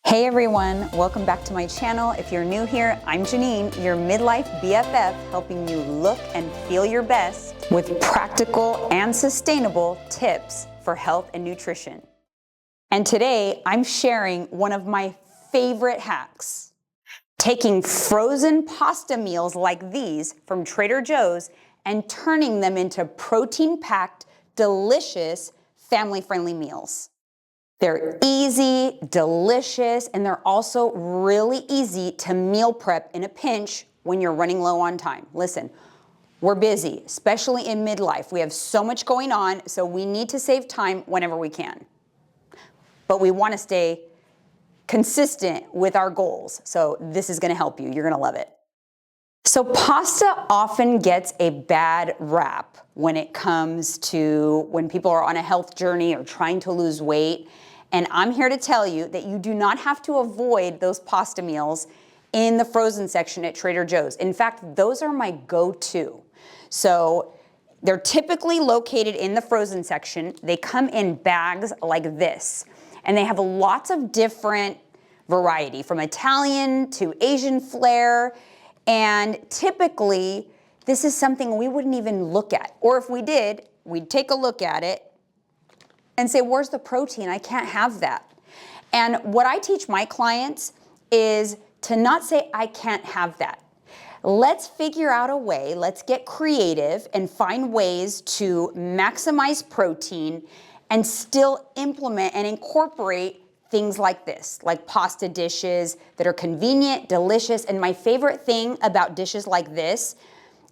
Hey everyone, welcome back to my channel. If you're new here, I'm Janine, your midlife BFF, helping you look and feel your best with practical and sustainable tips for health and nutrition. And today I'm sharing one of my favorite hacks, taking frozen pasta meals like these from Trader Joe's and turning them into protein-packed, delicious, family-friendly meals. They're easy, delicious, and they're also really easy to meal prep in a pinch when you're running low on time. Listen, we're busy, especially in midlife. We have so much going on, so we need to save time whenever we can. But we want to stay consistent with our goals, so this is going to help you. You're going to love it. So pasta often gets a bad rap when it comes to when people are on a health journey or trying to lose weight. And I'm here to tell you that you do not have to avoid those pasta meals in the frozen section at Trader Joe's. In fact, those are my go-to. So they're typically located in the frozen section. They come in bags like this, and they have lots of different variety, from Italian to Asian flair. And typically, this is something we wouldn't even look at. Or if we did, we'd take a look at it and say, where's the protein? I can't have that. And what I teach my clients is to not say, I can't have that. Let's figure out a way, let's get creative and find ways to maximize protein and still implement and incorporate things like this, like pasta dishes that are convenient, delicious, and my favorite thing about dishes like this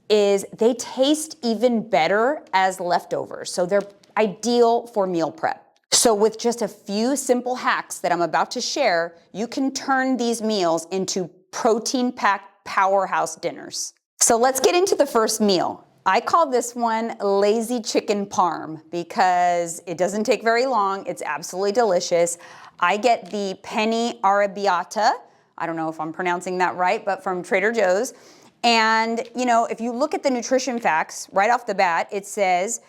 is they taste even better as leftovers. So they're ideal for meal prep. So with just a few simple hacks that I'm about to share, you can turn these meals into protein-packed powerhouse dinners. So let's get into the first meal. I call this one lazy chicken parm because it doesn't take very long. It's absolutely delicious. I get the penne arrabbiata. I don't know if I'm pronouncing that right, but from Trader Joe's. And you know, if you look at the nutrition facts right off the bat, it says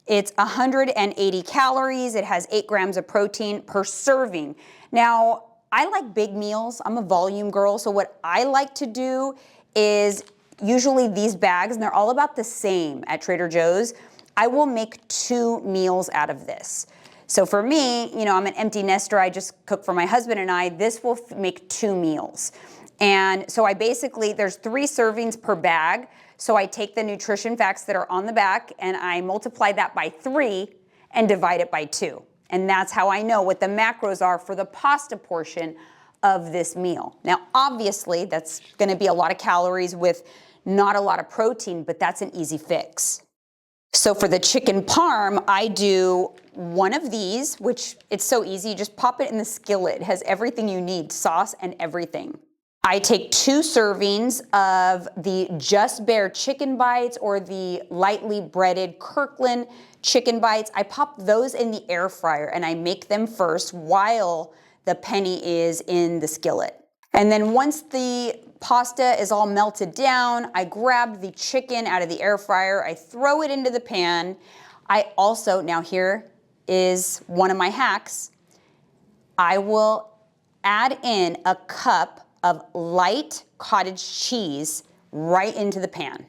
it's 180 calories. It has 8 grams of protein per serving. Now, I like big meals. I'm a volume girl. So what I like to do is usually these bags, and they're all about the same at Trader Joe's, I will make 2 meals out of this. So for me, you know, I'm an empty nester. I just cook for my husband and I. This will make 2 meals. And so I basically, there's 3 servings per bag. So I take the nutrition facts that are on the back and I multiply that by 3 and divide it by 2. And that's how I know what the macros are for the pasta portion of this meal. Now, obviously, that's going to be a lot of calories with not a lot of protein, but that's an easy fix. So for the chicken parm, I do one of these, which it's so easy. You just pop it in the skillet. It has everything you need, sauce and everything. I take 2 servings of the Just Bare chicken bites or the lightly breaded Kirkland chicken bites. I pop those in the air fryer and I make them first while the penne is in the skillet. And then once the pasta is all melted down, I grab the chicken out of the air fryer, I throw it into the pan. I also, now here is one of my hacks, I will add in a cup of light cottage cheese right into the pan.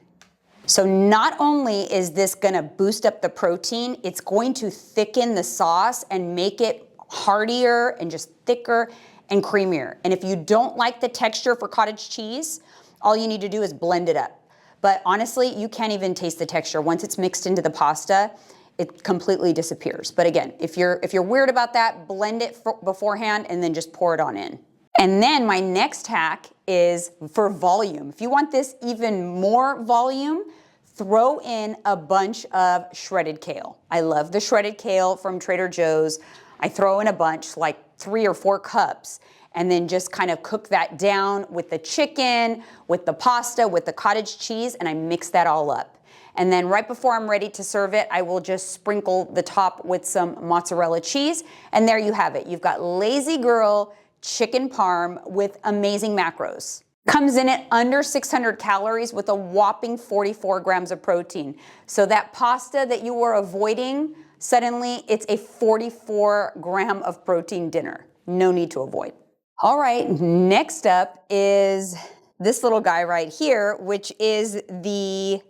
So not only is this gonna boost up the protein, it's going to thicken the sauce and make it heartier and just thicker and creamier. And if you don't like the texture for cottage cheese, all you need to do is blend it up. But honestly, you can't even taste the texture. Once it's mixed into the pasta, it completely disappears. But again, if you're weird about that, blend it beforehand and then just pour it on in. And then my next hack is for volume. If you want this even more volume, throw in a bunch of shredded kale. I love the shredded kale from Trader Joe's. I throw in a bunch, like 3 or 4 cups, and then just kind of cook that down with the chicken, with the pasta, with the cottage cheese, and I mix that all up. And then right before I'm ready to serve it, I will just sprinkle the top with some mozzarella cheese, and there you have it. You've got lazy girl chicken parm with amazing macros. Comes in at under 600 calories with a whopping 44 grams of protein. So that pasta that you were avoiding, suddenly it's a 44 gram of protein dinner. No need to avoid. All right, next up is this little guy right here, which is the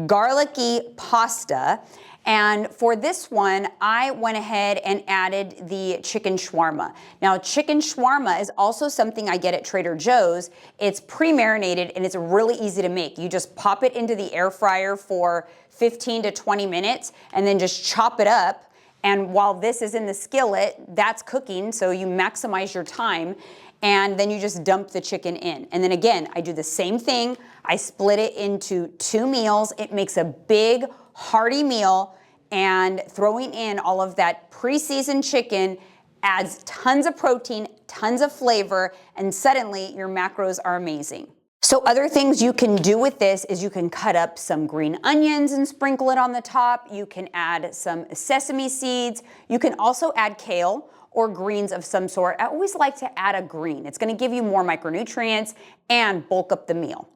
garlicky pasta. And for this one, I went ahead and added the chicken shawarma. Now, chicken shawarma is also something I get at Trader Joe's. It's pre-marinated and it's really easy to make. You just pop it into the air fryer for 15 to 20 minutes and then just chop it up. And while this is in the skillet, that's cooking, so you maximize your time. And then you just dump the chicken in. And then again, I do the same thing. I split it into 2 meals. It makes a big, hearty meal, and throwing in all of that pre-seasoned chicken adds tons of protein, tons of flavor, and suddenly your macros are amazing. So other things you can do with this is you can cut up some green onions and sprinkle it on the top. You can add some sesame seeds. You can also add kale or greens of some sort. I always like to add a green. It's gonna give you more micronutrients and bulk up the meal.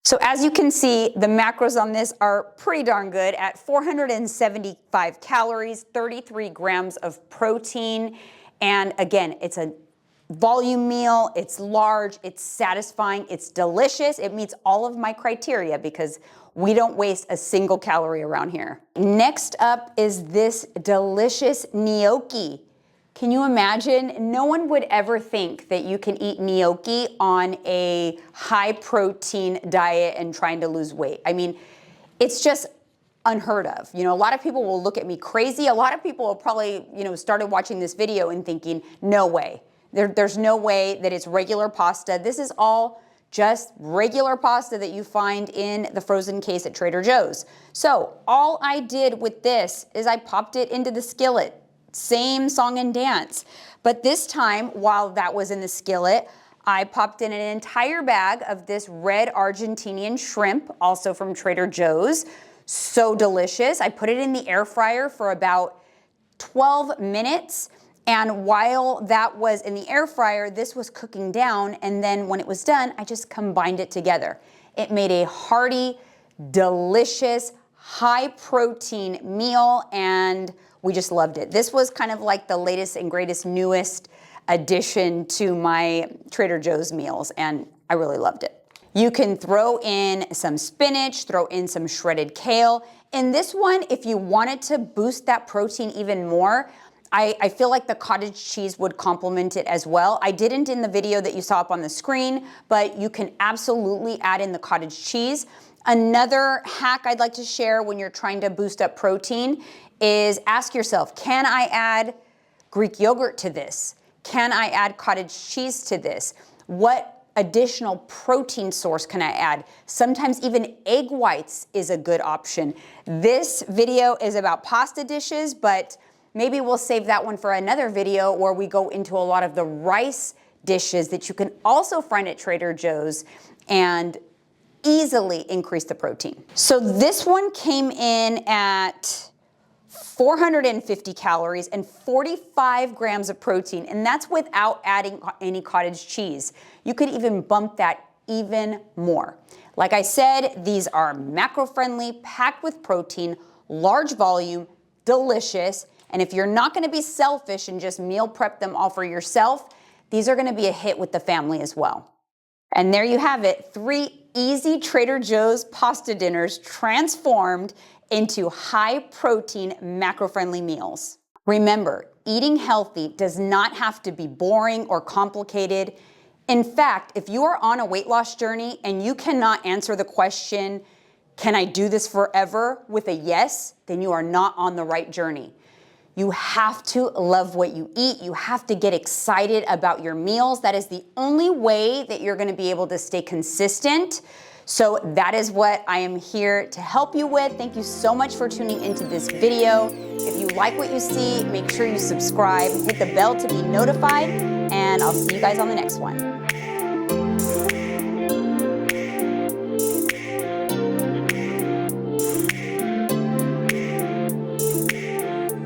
So as you can see, the macros on this are pretty darn good at 475 calories, 33 grams of protein. And again, it's a volume meal, it's large, it's satisfying, it's delicious. It meets all of my criteria because we don't waste a single calorie around here. Next up is this delicious gnocchi. Can you imagine? No one would ever think that you can eat gnocchi on a high protein diet and trying to lose weight. I mean, it's just unheard of. You know, a lot of people will look at me crazy. A lot of people will probably, started watching this video and thinking, no way. There's no way that it's regular pasta. This is all just regular pasta that you find in the frozen case at Trader Joe's. So all I did with this is I popped it into the skillet. Same song and dance. But this time, while that was in the skillet, I popped in an entire bag of this red Argentinian shrimp, also from Trader Joe's. So delicious. I put it in the air fryer for about 12 minutes. And while that was in the air fryer, this was cooking down. And then when it was done, I just combined it together. It made a hearty, delicious, high protein meal, and we just loved it. This was kind of like the latest and greatest, newest addition to my Trader Joe's meals, and I really loved it. You can throw in some spinach, throw in some shredded kale. In this one, if you wanted to boost that protein even more, I feel like the cottage cheese would complement it as well. I didn't in the video that you saw up on the screen, but you can absolutely add in the cottage cheese. Another hack I'd like to share when you're trying to boost up protein is ask yourself, can I add Greek yogurt to this? Can I add cottage cheese to this? What additional protein source can I add? Sometimes even egg whites is a good option. This video is about pasta dishes, but maybe we'll save that one for another video where we go into a lot of the rice dishes that you can also find at Trader Joe's and easily increase the protein. So this one came in at 450 calories and 45 grams of protein, and that's without adding any cottage cheese. You could even bump that even more. Like I said, these are macro-friendly, packed with protein, large volume, delicious, and if you're not gonna be selfish and just meal prep them all for yourself, these are gonna be a hit with the family as well. And there you have it, 3 easy Trader Joe's pasta dinners transformed into high protein, macro-friendly meals. Remember, eating healthy does not have to be boring or complicated. In fact, if you are on a weight loss journey and you cannot answer the question, can I do this forever, with a yes, then you are not on the right journey. You have to love what you eat. You have to get excited about your meals. That is the only way that you're gonna be able to stay consistent. So that is what I am here to help you with. Thank you so much for tuning into this video. If you like what you see, make sure you subscribe, hit the bell to be notified, and I'll see you guys on the next one.